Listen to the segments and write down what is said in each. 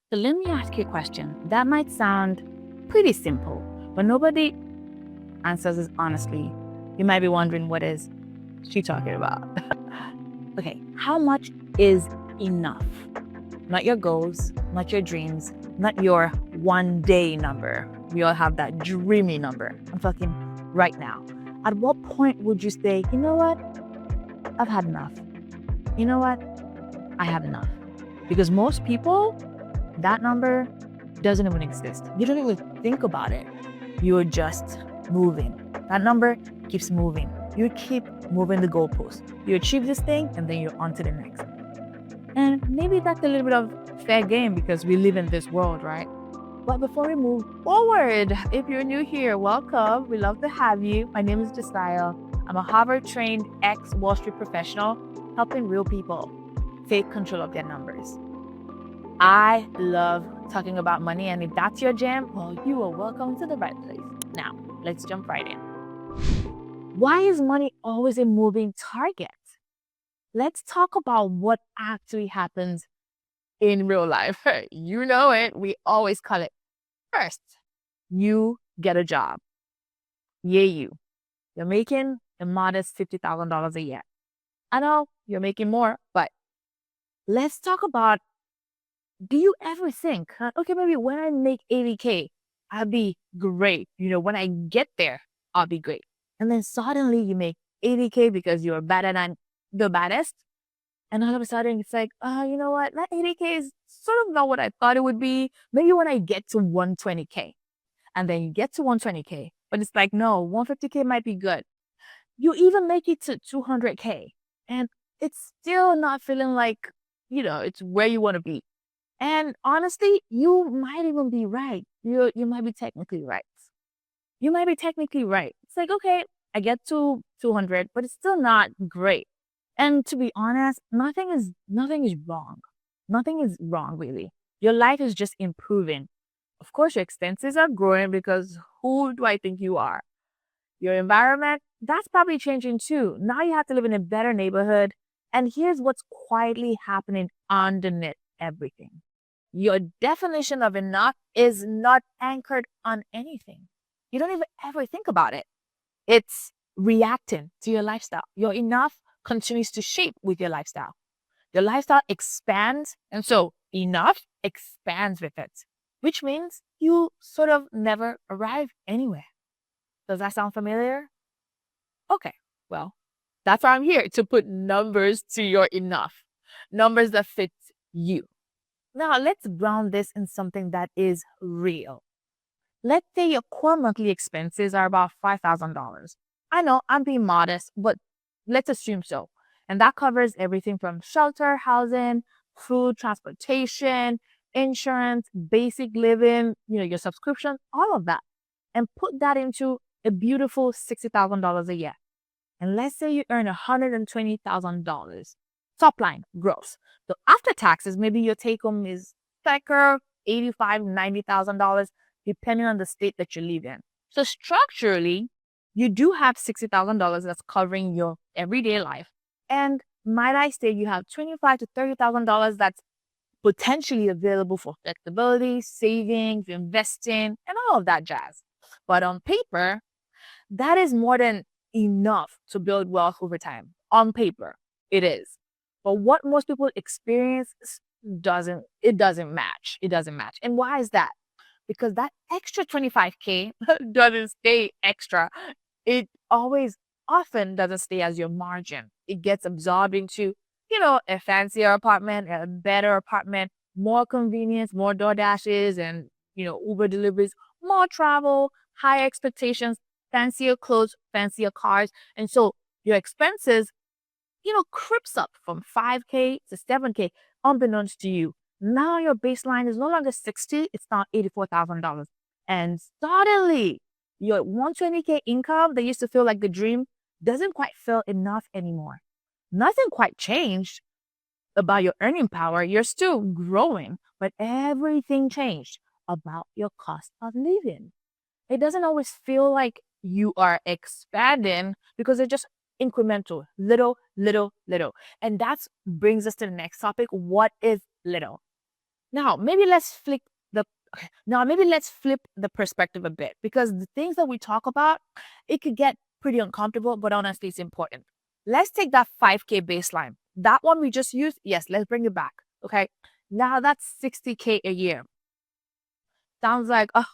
So let me ask you a question. That might sound pretty simple, but nobody answers it honestly. You might be wondering, what is she talking about? Okay, how much is enough? Not your goals, not your dreams, not your one day number. We all have that dreamy number. I'm talking right now. At what point would you say, you know what? I've had enough. You know what? I have enough. Because most people, that number doesn't even exist. You don't even think about it. You're just moving. That number keeps moving. You keep moving the goalpost. You achieve this thing and then you're on to the next. And maybe that's a little bit of fair game because we live in this world, right? But before we move forward, if you're new here, welcome. We love to have you. My name is Josiah. I'm a Harvard trained ex Wall Street professional helping real people take control of their numbers. I love talking about money, and if that's your jam, well, you are welcome to the right place. Now, let's jump right in. Why is money always a moving target? Let's talk about what actually happens in real life. You know it. We always call it first. You get a job. Yay, you. You're making a modest $50,000 a year. I know you're making more, but let's talk about, do you ever think, okay, maybe when I make 80K, I'll be great. When I get there, I'll be great. And then suddenly you make 80K because you're better than the baddest. And all of a sudden it's like, you know what? That 80K is sort of not what I thought it would be. Maybe when I get to 120K. And then you get to 120K, but it's like, no, 150K might be good. You even make it to 200K and it's still not feeling like, it's where you want to be. And honestly, you might even be right. You might be technically right. You might be technically right. It's like, okay, I get to 200, but it's still not great. And to be honest, nothing is wrong. Nothing is wrong, really. Your life is just improving. Of course, your expenses are growing because who do I think you are? Your environment, that's probably changing too. Now you have to live in a better neighborhood. And here's what's quietly happening underneath everything. Your definition of enough is not anchored on anything. You don't even ever think about it. It's reacting to your lifestyle. Your enough continues to shape with your lifestyle. Your lifestyle expands, and so enough expands with it, which means you sort of never arrive anywhere. Does that sound familiar? Okay, well, that's why I'm here, to put numbers to your enough, numbers that fit you. Now, let's ground this in something that is real. Let's say your core monthly expenses are about $5,000. I know I'm being modest, but let's assume so. And that covers everything from shelter, housing, food, transportation, insurance, basic living, your subscription, all of that. And put that into a beautiful $60,000 a year. And let's say you earn $120,000 top line gross. So after taxes, maybe your take home is like $85,000, $90,000, depending on the state that you live in. So structurally, you do have $60,000 that's covering your everyday life. And might I say you have $25,000 to $30,000 that's potentially available for flexibility, savings, investing, and all of that jazz. But on paper, that is more than enough to build wealth over time. On paper, it is. But what most people experience doesn't match. It doesn't match. And why is that? Because that extra 25K doesn't stay extra. It always often doesn't stay as your margin. It gets absorbed into, a fancier apartment, a better apartment, more convenience, more door dashes and, Uber deliveries, more travel, higher expectations, fancier clothes, fancier cars. And so your expenses, creeps up from 5K to 7K, unbeknownst to you. Now your baseline is no longer 60, it's now $84,000. And suddenly your 120K income that used to feel like the dream doesn't quite feel enough anymore. Nothing quite changed about your earning power. You're still growing, but everything changed about your cost of living. It doesn't always feel like you are expanding because it's just incremental, little, little, little. And that brings us to the next topic. What is little? Now, maybe let's flip the okay, now maybe let's flip the perspective a bit because the things that we talk about, it could get pretty uncomfortable, but honestly, it's important. Let's take that 5K baseline. That one we just used. Yes, let's bring it back. Okay. Now that's 60K a year. Sounds like, oh,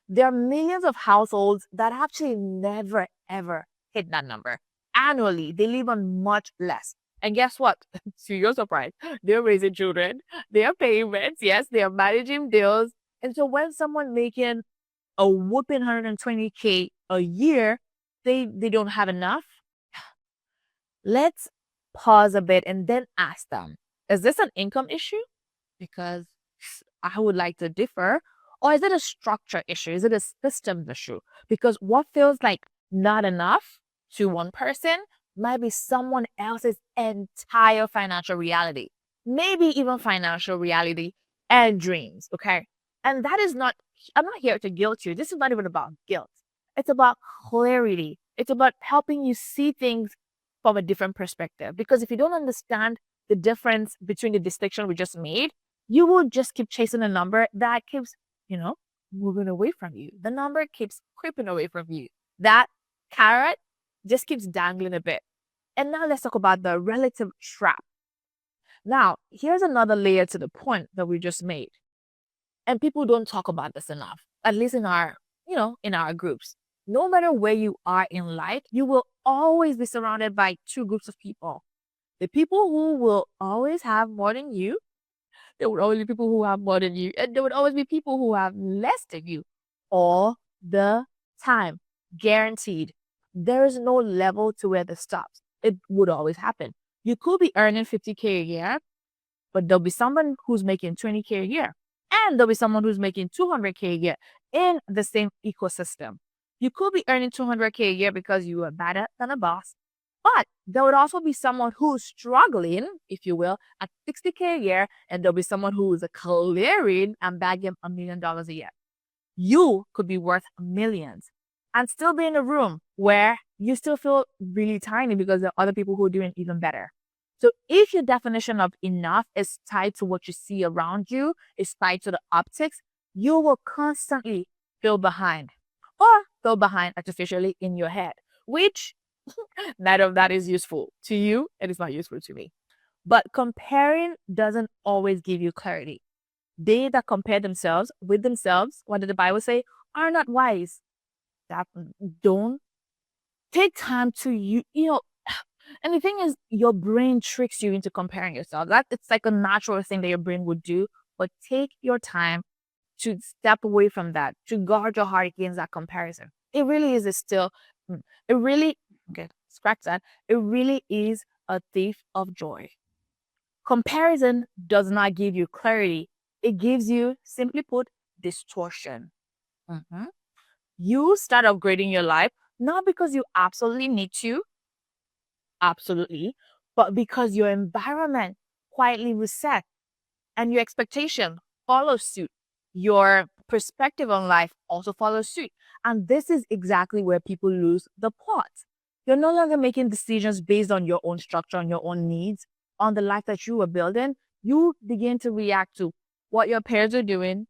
there are millions of households that actually never ever hit that number. Annually, they live on much less. And guess what? To your surprise, they're raising children, they are paying rents, yes, they are managing bills. And so when someone making a whooping 120K a year, they don't have enough. Let's pause a bit and then ask them, is this an income issue? Because I would like to differ. Or is it a structure issue? Is it a systems issue? Because what feels like not enough to one person might be someone else's entire financial reality, maybe even financial reality and dreams. Okay. And that is not, I'm not here to guilt you. This is not even about guilt. It's about clarity. It's about helping you see things from a different perspective. Because if you don't understand the difference between the distinction we just made, you will just keep chasing a number that keeps, moving away from you. The number keeps creeping away from you. That carrot just keeps dangling a bit. And now let's talk about the relative trap. Now, here's another layer to the point that we just made. And people don't talk about this enough, at least in our groups. No matter where you are in life, you will always be surrounded by two groups of people. The people who will always have more than you, there would always be people who have more than you, and there would always be people who have less than you all the time. Guaranteed. There is no level to where this stops. It would always happen. You could be earning 50K a year, but there'll be someone who's making 20K a year. And there'll be someone who's making 200K a year in the same ecosystem. You could be earning 200K a year because you are better than a boss. But there would also be someone who's struggling, if you will, at 60K a year, and there'll be someone who's clearing and bagging $1 million a year. You could be worth millions and still be in a room where you still feel really tiny because there are other people who are doing even better. So if your definition of enough is tied to what you see around you, is tied to the optics, you will constantly feel behind or feel behind artificially in your head, which neither of that is useful to you and it's not useful to me. But comparing doesn't always give you clarity. They that compare themselves with themselves, what did the Bible say, are not wise. That don't take time to and the thing is, your brain tricks you into comparing yourself. That it's like a natural thing that your brain would do, but take your time to step away from that, to guard your heart against that comparison. It really is it really, okay, scratch that. It really is a thief of joy. Comparison does not give you clarity. It gives you, simply put, distortion. Mhm. You start upgrading your life, not because you absolutely need to, absolutely, but because your environment quietly reset and your expectation follows suit. Your perspective on life also follows suit. And this is exactly where people lose the plot. You're no longer making decisions based on your own structure, on your own needs, on the life that you were building. You begin to react to what your peers are doing,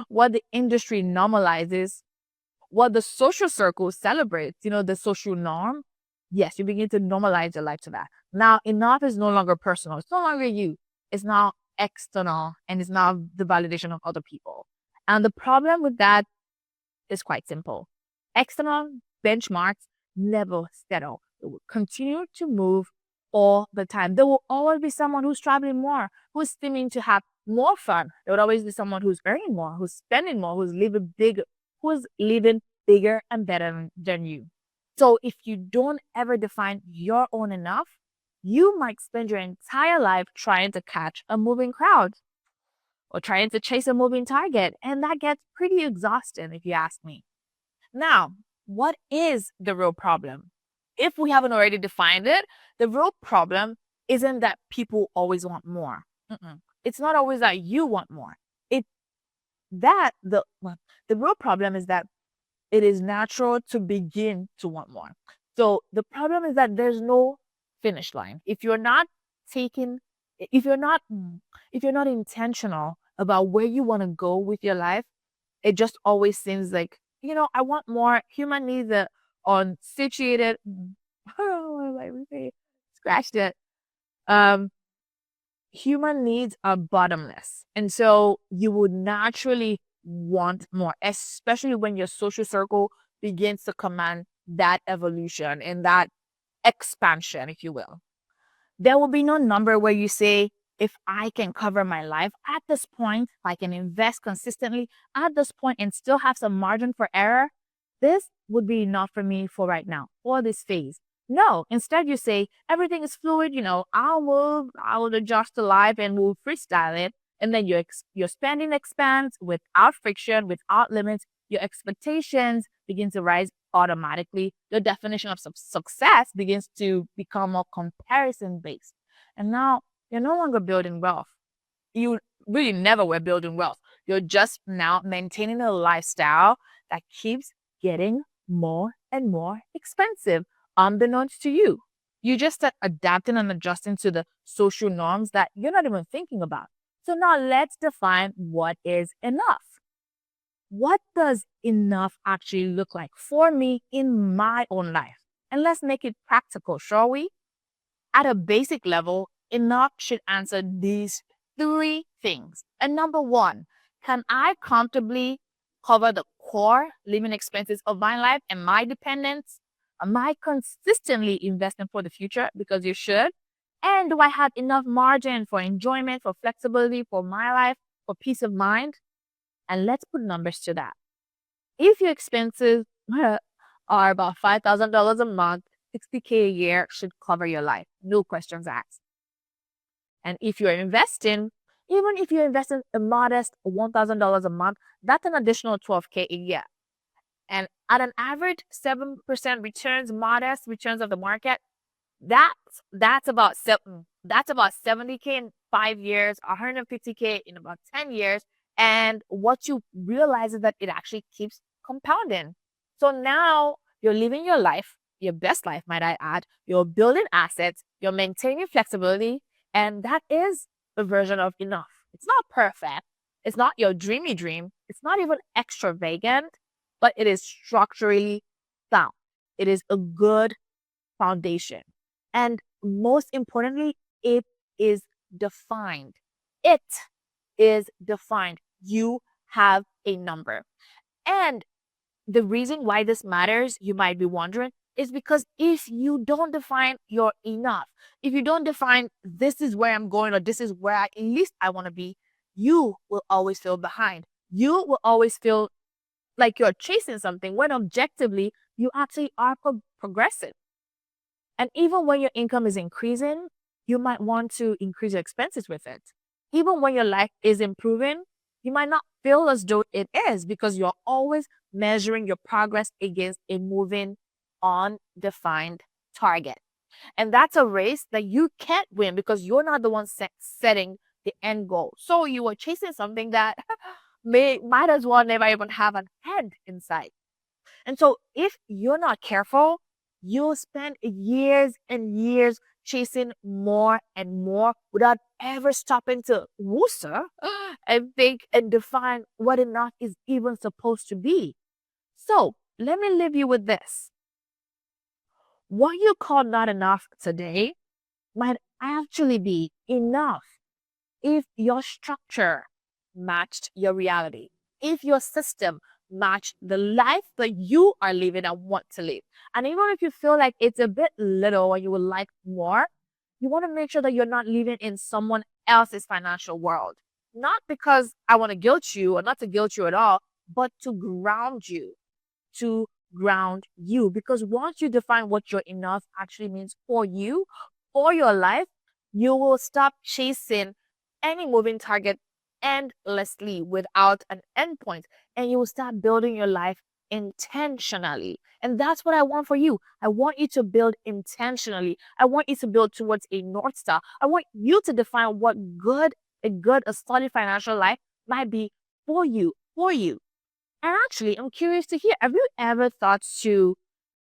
what the industry normalizes, what the social circle celebrates, the social norm. Yes, you begin to normalize your life to that. Now, enough is no longer personal. It's no longer you. It's now external and it's now the validation of other people. And the problem with that is quite simple. External benchmarks never settle. They will continue to move all the time. There will always be someone who's traveling more, who's seeming to have more fun. There would always be someone who's earning more, who's spending more, who's living bigger and better than you. So if you don't ever define your own enough, you might spend your entire life trying to catch a moving crowd or trying to chase a moving target. And that gets pretty exhausting if you ask me. Now, what is the real problem? If we haven't already defined it, the real problem isn't that people always want more. It's not always that you want more. The real problem is that it is natural to begin to want more. So the problem is that there's no finish line. If you're not taking If you're not if you're not intentional about where you want to go with your life, it just always seems like, I want more. Human needs are unsatiated. What am I saying? Scratch that. Um, Human needs are bottomless. And so you would naturally want more, especially when your social circle begins to command that evolution and that expansion, if you will. There will be no number where you say, if I can cover my life at this point, if I can invest consistently at this point and still have some margin for error, this would be enough for me for right now, for this phase. No, instead you say, everything is fluid, I'll move, I will adjust to life and we'll freestyle it. And then your spending expands without friction, without limits. Your expectations begin to rise automatically. The definition of success begins to become more comparison based. And now you're no longer building wealth. You really never were building wealth. You're just now maintaining a lifestyle that keeps getting more and more expensive, unbeknownst to you. You just start adapting and adjusting to the social norms that you're not even thinking about. So now let's define what is enough. What does enough actually look like for me in my own life? And let's make it practical, shall we? At a basic level, enough should answer these three things. And number one, can I comfortably cover the core living expenses of my life and my dependents? Am I consistently investing for the future? Because you should. And do I have enough margin for enjoyment, for flexibility, for my life, for peace of mind? And let's put numbers to that. If your expenses are about $5,000 a month, 60K a year should cover your life. No questions asked. And if you're investing, even if you're investing a modest $1,000 a month, that's an additional 12K a year. And at an average 7% returns, modest returns of the market, that's about 70K in 5 years, 150K in about 10 years. And what you realize is that it actually keeps compounding. So now you're living your life, your best life, might I add. You're building assets, you're maintaining flexibility, and that is a version of enough. It's not perfect. It's not your dreamy dream. It's not even extravagant, but it is structurally sound. It is a good foundation. And most importantly, it is defined. It is defined. You have a number. And the reason why this matters, you might be wondering, is because if you don't define your enough, if you don't define this is where I'm going or this is where at least I want to be, you will always feel behind. You will always feel like you're chasing something when objectively you actually are progressing. And even when your income is increasing, you might want to increase your expenses with it. Even when your life is improving, you might not feel as though it is because you're always measuring your progress against a moving, undefined target. And that's a race that you can't win because you're not the one setting the end goal. So you are chasing something that might as well never even have an end in sight. And so if you're not careful, you'll spend years and years chasing more and more without ever stopping to woosah and think and define what enough is even supposed to be. So let me leave you with this. What you call not enough today might actually be enough if your structure matched your reality, if your system matched the life that you are living and want to live. And even if you feel like it's a bit little or you would like more, you want to make sure that you're not living in someone else's financial world. Not because I want to guilt you or not to guilt you at all, but to ground you, to ground you. Because once you define what your enough actually means for you, for your life, you will stop chasing any moving target endlessly without an endpoint. And you will start building your life intentionally. And that's what I want for you. I want you to build intentionally. I want you to build towards a North Star. I want you to define what a solid financial life might be for you, for you. And actually, I'm curious to hear, have you ever thought to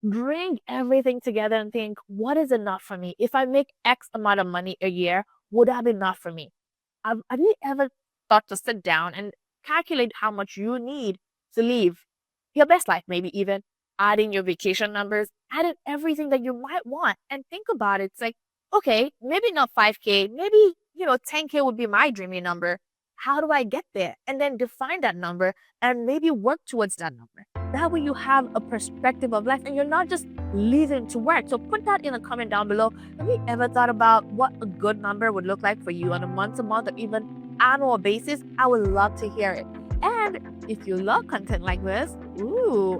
bring everything together and think, what is enough for me? If I make X amount of money a year, would have been enough for me? Have you ever thought to sit down and calculate how much you need to live your best life? Maybe even adding your vacation numbers, adding everything that you might want, and think about it. It's like, okay, maybe not 5K, maybe, 10K would be my dreamy number. How do I get there? And then define that number and maybe work towards that number. That way you have a perspective of life and you're not just living to work. So put that in a comment down below. Have you ever thought about what a good number would look like for you on a month-to-month or even annual basis? I would love to hear it. And if you love content like this,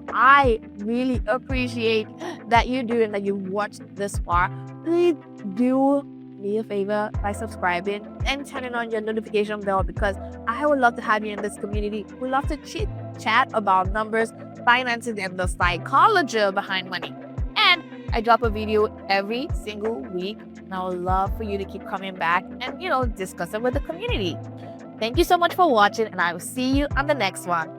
I really appreciate that you do and that you watched this far. Please do me a favor by subscribing and turning on your notification bell, because I would love to have you in this community. We love to chit chat about numbers, finances, and the psychology behind money. And I drop a video every single week, and I would love for you to keep coming back and discuss it with the community. Thank you so much for watching, and I will see you on the next one.